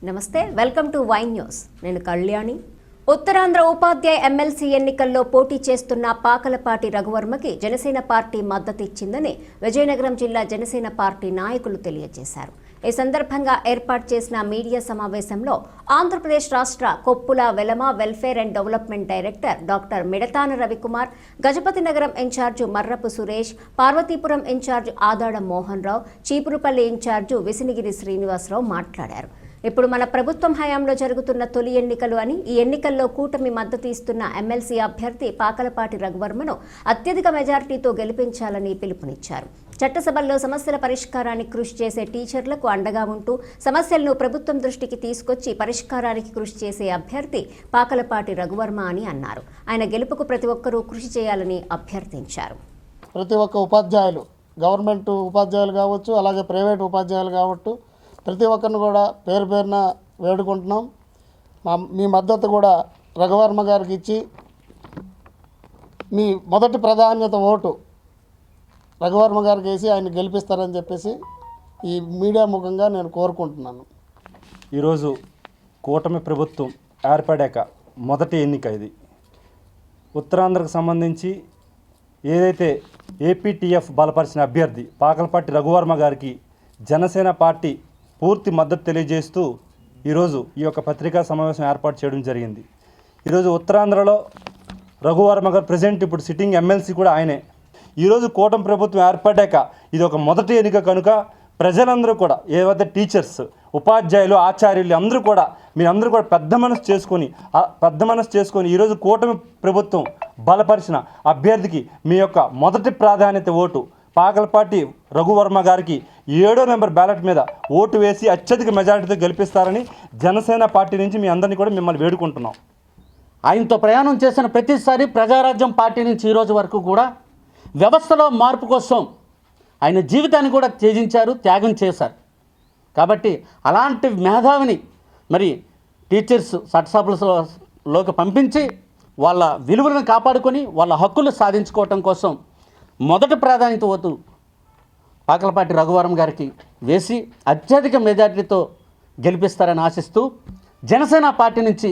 నమస్తే, welcome to wine news. నేను కళ్యాణి. ఉత్తరాంధ్ర ఉపాధ్యాయ MLC ఎన్నికల్లో పోటీ చేస్తున్న పాకలపాటి రఘువర్మకి జనసేన పార్టీ మద్దతు ఇచ్చిందని విజయనగరం జిల్లా జనసేన పార్టీ నాయకులు తెలియజేశారు. ఈ సందర్భంగా ఏర్పాటు చేసిన మీడియా సమావేశంలో ఆంధ్రప్రదేశ్ రాష్ట్ర Koppula Velama welfare and development director doctor Midatana Ravikumar, Gajapathinagaram incharge Marrapu Suresh, Parvathipuram incharge Adada Mohan Rao, Cheepurupalli incharge Visinigiri Srinivasarao మాట్లాడారు. ఇప్పుడు మన ప్రభుత్వం హయాంలో జరుగుతున్న తొలి ఎన్నికలు అని, ఈ ఎన్నికల్లో కూటమి మద్దతు ఇస్తున్న ఎమ్మెల్సీ అభ్యర్థి పాకలపాటి రఘువర్మను అత్యధిక మెజారిటీతో గెలిపించాలని పిలుపునిచ్చారు. చట్టసభల్లో సమస్యల పరిష్కారానికి కృషి చేసే టీచర్లకు అండగా ఉంటూ సమస్యలను ప్రభుత్వం దృష్టికి తీసుకొచ్చి పరిష్కారానికి కృషి చేసే అభ్యర్థి పాకలపాటి రఘువర్మ అని అన్నారు. ఆయన గెలుపుకు ప్రతి ఒక్కరూ కృషి చేయాలని అభ్యర్థించారు. ప్రతి ఒక్క ఉపాధ్యాయులు, గవర్నమెంట్ ఉపాధ్యాయులు కావచ్చు, అలాగే ప్రైవేట్ ఉపాధ్యాయులు కావచ్చు, ప్రతి ఒక్కరిని కూడా పేరు పేరున వేడుకుంటున్నాం. మీ మద్దతు కూడా రఘువర్మ గారికి ఇచ్చి మీ మొదటి ప్రాధాన్యత ఓటు రఘువర్మ గారికి వేసి ఆయన గెలిపిస్తారని చెప్పేసి ఈ మీడియా ముఖంగా నేను కోరుకుంటున్నాను. ఈరోజు కూటమి ప్రభుత్వం ఏర్పడాక మొదటి ఎన్నిక ఇది. ఉత్తరాంధ్రకు సంబంధించి ఏదైతే ఏపీటీఎఫ్ బలపరిచిన అభ్యర్థి పాకలపాటి రఘువర్మ గారికి జనసేన పార్టీ పూర్తి మద్దతు తెలియజేస్తూ ఈరోజు ఈ యొక్క పత్రికా సమావేశం ఏర్పాటు చేయడం జరిగింది. ఈరోజు ఉత్తరాంధ్రలో రఘువర్మ గారు ప్రజెంట్ ఇప్పుడు సిట్టింగ్ ఎమ్మెల్సీ కూడా ఆయనే. ఈరోజు కూటమి ప్రభుత్వం ఏర్పడ్డాక ఇది ఒక మొదటి ఎన్నిక కనుక ప్రజలందరూ కూడా ఏవైతే టీచర్స్, ఉపాధ్యాయులు, ఆచార్యులు అందరూ కూడా మీరందరూ కూడా పెద్ద మనసు చేసుకొని ఈరోజు కూటమి ప్రభుత్వం బలపరిచిన అభ్యర్థికి మీ యొక్క మొదటి ప్రాధాన్యత ఓటు పాకలపాటి రఘువర్మ గారికి 7వ నెంబర్ బ్యాలెట్ మీద ఓటు వేసి అత్యధిక మెజారిటీతో గెలిపిస్తారని జనసేన పార్టీ నుంచి మీ అందరినీ కూడా మిమ్మల్ని వేడుకుంటున్నాం. ఆయనతో ప్రయాణం చేసిన ప్రతిసారి ప్రజారాజ్యం పార్టీ నుంచి ఈరోజు వరకు కూడా వ్యవస్థలో మార్పు కోసం ఆయన జీవితాన్ని కూడా త్యాగం చేశారు. కాబట్టి అలాంటి మేధావిని మరి టీచర్స్ చట్టసభలలోకి పంపించి వాళ్ళ విలువలను కాపాడుకొని వాళ్ళ హక్కులు సాధించుకోవటం కోసం మొదటి ప్రాధాన్యత ఓటు పాకలపాటి రఘువర్మ గారికి వేసి అత్యధిక మెజారిటీతో గెలిపిస్తారని ఆశిస్తూ జనసేన పార్టీ నుంచి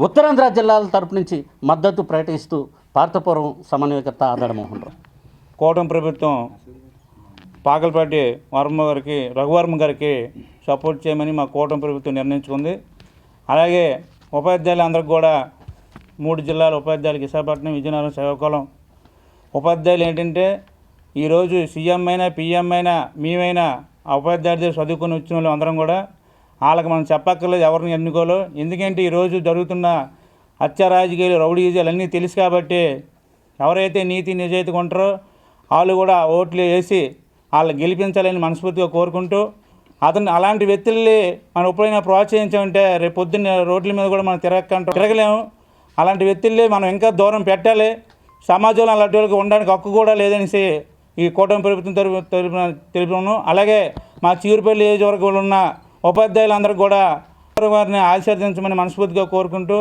ఉత్తరాంధ్ర జిల్లాల తరపు నుంచి మద్దతు ప్రకటిస్తూ పార్థపురం సమన్వయకర్త ఆదాడ మోహన్ రావు. కూటమి ప్రభుత్వం పాకలపాటి రఘువర్మ గారికి సపోర్ట్ చేయమని మా కూటమి ప్రభుత్వం నిర్ణయించుకుంది. అలాగే ఉపాధ్యాయులందరికీ కూడా 3 జిల్లాల ఉపాధ్యాయులు విశాఖపట్నం, విజయనగరం, శ్రీకాకుళం ఉపాధ్యాయులు ఏంటంటే ఈరోజు సీఎం అయినా పిఎం అయినా మేమైనా ఆ ఉపాధ్యాయులు చదువుకొని వచ్చిన వాళ్ళు అందరం కూడా వాళ్ళకి మనం చెప్పక్కర్లేదు ఎవరిని ఎన్నుకోలో. ఎందుకంటే ఈరోజు జరుగుతున్న హత్య రాజకీయాలు, రౌడీజాలు అన్నీ తెలుసు కాబట్టి ఎవరైతే నీతి నిజాయితీగా ఉంటారో వాళ్ళు కూడా ఓట్లు వేసి వాళ్ళు గెలిపించాలని మనస్ఫూర్తిగా కోరుకుంటూ అలాంటి వ్యక్తుల్ని మనం ఎప్పుడైనా ప్రోత్సహించామంటే రేపు పొద్దున్న రోడ్ల మీద కూడా మనం తిరగలేము. అలాంటి వ్యక్తుల్ని మనం ఇంకా దూరం పెట్టాలి. సమాజంలో అలాంటి వాళ్ళకి ఉండడానికి హక్కు కూడా లేదనేసి ఈ కూటమి ప్రభుత్వం తెలుపును. అలాగే మా చీరుపల్లి నియోజకవర్గంలో ఉన్న ఉపాధ్యాయులందరూ కూడా వారిని ఆశీర్వదించమని మనస్ఫూర్తిగా కోరుకుంటూ